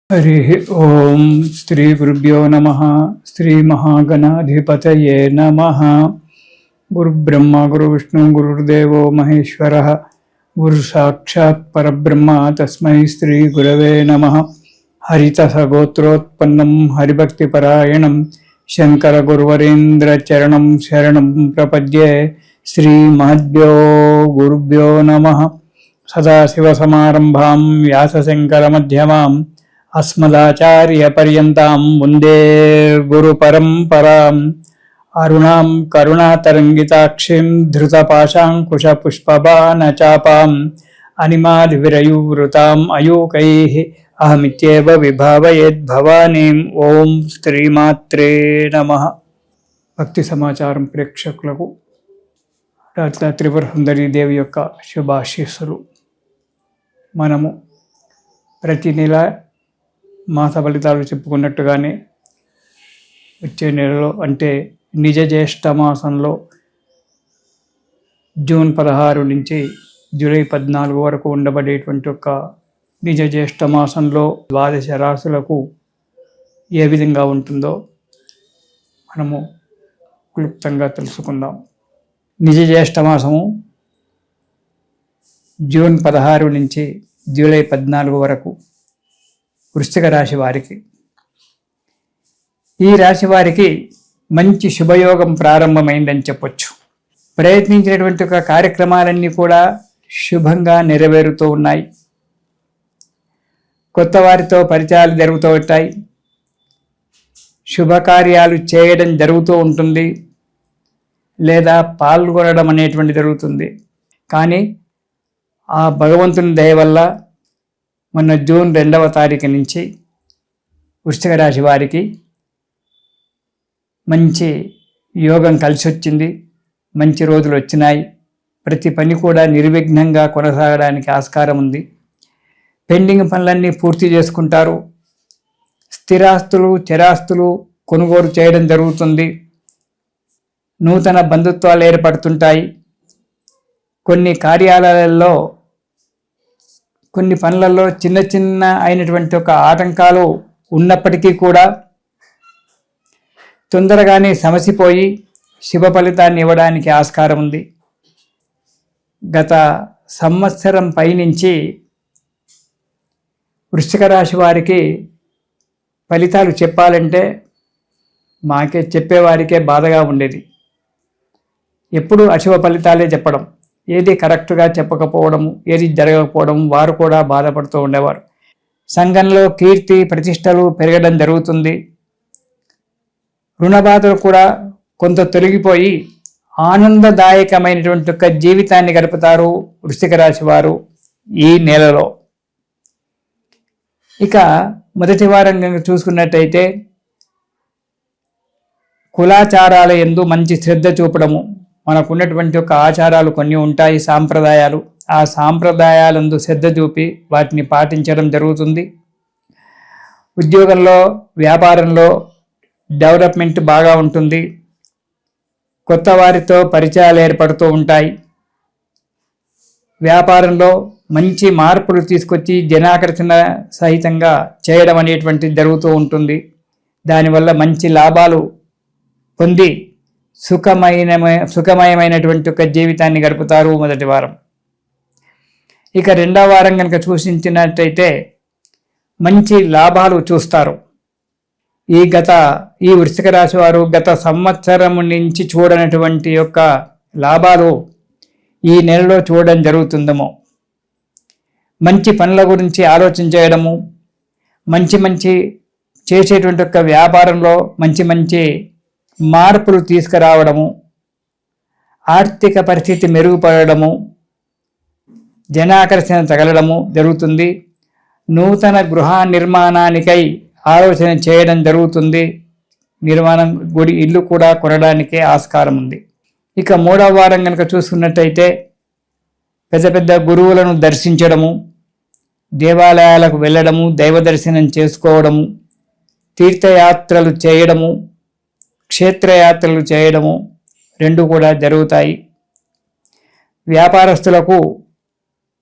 हरि ओम श्री गुरुभ्यो नमः। श्री महागणाधिपतये नमः। गुरु ब्रह्मा गुरु विष्णु गुरुर्देवो महेश्वरः। गुरु साक्षात् परब्रह्म तस्मै श्री गुरवे नमः। हरितसगोत्रोत्पन्नं हरिभक्तिपरायणं शंकर गुरुवरेन्द्र चरणं शरणं प्रपद्ये। श्री महद्भ्यो गुरुभ्यो नमः। सदाशिवसमारम्भां व्यासशंकरमध्यमाम् अस्मदाचार्यपर्यन्तां वन्दे गुरुपरम्पराम्। अरुणां करुणातरङ्गिताक्षीं धृतपाशाङ्कुशपुष्पबाणचापाम् अनिमादिविरयुवृताम् अयूकैः अहमित्येव विभावयेद्भवानीम्। ओं श्रीमात्रे नमः। భక్తి సమాచారం ప్రేక్షకులకు డాక్టర్ త్రిపుర సుందరి దేవి యొక్క శుభాశీస్సులు. మనము ప్రతి నెల మాస ఫలితాలు చెప్పుకున్నట్టుగానే వచ్చే నెలలో అంటే నిజ జ్యేష్ఠ మాసంలో జూన్ 16 నుంచి జూలై 14 వరకు ఉండబడేటువంటి ఒక నిజ జ్యేష్ఠ మాసంలో ద్వాదశ రాశులకు ఏ విధంగా ఉంటుందో మనము క్లుప్తంగా తెలుసుకుందాం. నిజ జ్యేష్ఠ మాసము జూన్ 16 నుంచి జూలై 14 వరకు వృశ్చిక రాశి వారికి. ఈ రాశి వారికి మంచి శుభయోగం ప్రారంభమైందని చెప్పొచ్చు. ప్రయత్నించినటువంటి ఒక కార్యక్రమాలన్నీ కూడా శుభంగా నెరవేరుతూ ఉన్నాయి. కొత్త వారితో పరిచయాలు జరుగుతూ ఉంటాయి. శుభకార్యాలు చేయడం జరుగుతూ ఉంటుంది, లేదా పాల్గొనడం అనేటువంటి జరుగుతుంది. కానీ ఆ భగవంతుని దయ వల్ల మొన్న జూన్ 2వ తారీఖు నుంచి వృశ్చిక రాశి వారికి మంచి యోగం కలిసి వచ్చింది. మంచి రోజులు వచ్చినాయి. ప్రతి పని కూడా నిర్విఘ్నంగా కొనసాగడానికి ఆస్కారం ఉంది. పెండింగ్ పనులన్నీ పూర్తి చేసుకుంటారు. స్థిరాస్తులు చరాస్తులు కొనుగోలు చేయడం జరుగుతుంది. నూతన బంధుత్వాలు ఏర్పడుతుంటాయి. కొన్ని కార్యాలయాల్లో కొన్ని పనులలో చిన్న చిన్న అయినటువంటి ఒక ఆటంకాలు ఉన్నప్పటికీ కూడా తొందరగానే సమసిపోయి శుభ ఫలితాన్ని ఇవ్వడానికి ఆస్కారం ఉంది. గత సంవత్సరం పైనుంచి వృశ్చిక రాశి వారికి ఫలితాలు చెప్పాలంటే మాకే చెప్పేవారికే బాధగా ఉండేది. ఎప్పుడు అశుభ ఫలితాలే చెప్పడం, ఏది కరెక్ట్గా చెప్పకపోవడము, ఏది జరగకపోవడం, వారు కూడా బాధపడుతూ ఉండేవారు. సంఘంలో కీర్తి ప్రతిష్టలు పెరగడం జరుగుతుంది. రుణ బాధలు కూడా కొంత తొలగిపోయి ఆనందదాయకమైనటువంటి ఒక జీవితాన్ని గడుపుతారు వృశ్చిక రాశి వారు ఈ నెలలో. ఇక మొదటి వారం కనుక చూసుకున్నట్టయితే కులాచారాల యందు మంచి శ్రద్ధ చూపడము. మనకున్నటువంటి ఒక ఆచారాలు కొన్ని ఉంటాయి, సాంప్రదాయాలు. ఆ సాంప్రదాయాలందు శ్రద్ధ చూపి వాటిని పాటించడం జరుగుతుంది. ఉద్యోగంలో వ్యాపారంలో డెవలప్మెంట్ బాగా ఉంటుంది. కొత్త వారితో పరిచయాలు ఏర్పడుతూ ఉంటాయి. వ్యాపారంలో మంచి మార్పులు తీసుకొచ్చి జనాకర్షణ సహితంగా చేయడం అనేటువంటిది జరుగుతూ ఉంటుంది. దానివల్ల మంచి లాభాలు పొంది సుఖమయమైనటువంటి ఒక జీవితాన్ని గడుపుతారు మొదటి వారం. ఇక రెండవ వారం కనుక చూసించినట్టయితే మంచి లాభాలు చూస్తారు. ఈ వృశ్చిక రాశి వారు గత సంవత్సరం నుంచి చూడనటువంటి యొక్క లాభాలు ఈ నెలలో చూడడం జరుగుతుందేమో. మంచి పనుల గురించి ఆలోచన చేయడము, మంచి చేసేటువంటి ఒక వ్యాపారంలో మంచి మార్పులు తీసుకురావడము, ఆర్థిక పరిస్థితి మెరుగుపడము, జనాకర్షణ తగలడము జరుగుతుంది. నూతన గృహ నిర్మాణానికై ఆలోచన చేయడం జరుగుతుంది. ఇల్లు కూడా కొనడానికే ఆస్కారం ఉంది. ఇక మూడవ వారం కనుక చూసుకున్నట్టయితే పెద్ద గురువులను దర్శించడము, దేవాలయాలకు వెళ్ళడము, దైవ దర్శనం చేసుకోవడము, తీర్థయాత్రలు చేయడము, క్షేత్రయాత్రలు చేయడము రెండు కూడా జరుగుతాయి. వ్యాపారస్తులకు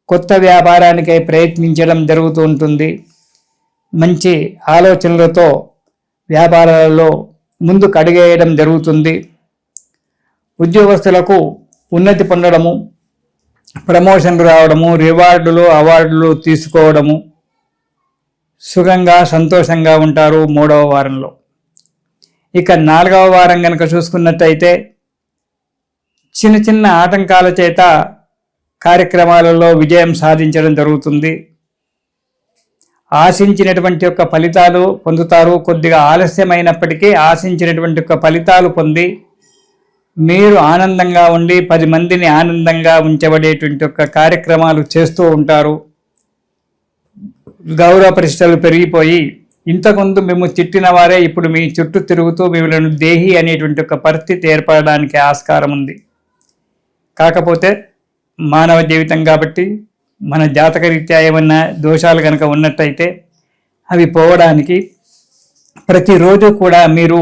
కొత్త వ్యాపారానికై ప్రయత్నించడం జరుగుతూ ఉంటుంది. మంచి ఆలోచనలతో వ్యాపారాలలో ముందుకు అడుగేయడం జరుగుతుంది. ఉద్యోగస్తులకు ఉన్నతి పొందడము, ప్రమోషన్లు రావడము, రివార్డులు అవార్డులు తీసుకోవడము, సుఖంగా సంతోషంగా ఉంటారు 3వ వారంలో. ఇక 4వ వారం కనుక చూసుకున్నట్టయితే చిన్న చిన్న ఆటంకాల చేత కార్యక్రమాలలో విజయం సాధించడం జరుగుతుంది. ఆశించినటువంటి యొక్క ఫలితాలు పొందుతారు. కొద్దిగా ఆలస్యమైనప్పటికీ ఆశించినటువంటి యొక్క ఫలితాలు పొంది మీరు ఆనందంగా ఉండి 10 మందిని ఆనందంగా ఉంచబడేటువంటి యొక్క కార్యక్రమాలు చేస్తూ ఉంటారు. గౌరవ ప్రతిష్టలు పెరిగిపోయి ఇంతకుముందు మేము తిట్టిన వారే ఇప్పుడు మీ చుట్టూ తిరుగుతూ మిమ్మల్ని దేహి అనేటువంటి ఒక పరిస్థితి ఏర్పడడానికి ఆస్కారం ఉంది. కాకపోతే మానవ జీవితం కాబట్టి మన జాతకరీత్యా ఏమన్నా దోషాలు కనుక ఉన్నట్టయితే అవి పోవడానికి ప్రతిరోజు కూడా మీరు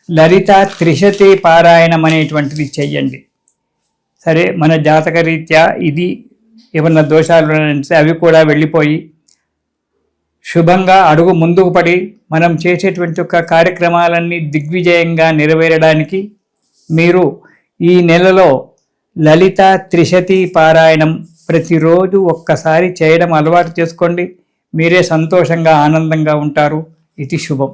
లలిత త్రిశతి పారాయణం అనేటువంటిది చెయ్యండి. సరే, మన జాతకరీత్యా ఇది ఏమన్నా దోషాలు అంటే అవి కూడా వెళ్ళిపోయి శుభంగా అడుగు ముందుకు పడి మనం చేసేటువంటి ఒక కార్యక్రమాలన్నీ దిగ్విజయంగా నెరవేరడానికి మీరు ఈ నెలలో లలిత త్రిశతి పారాయణం ప్రతిరోజు ఒక్కసారి చేయడం అలవాటు చేసుకోండి. మీరే సంతోషంగా ఆనందంగా ఉంటారు. ఇది శుభం.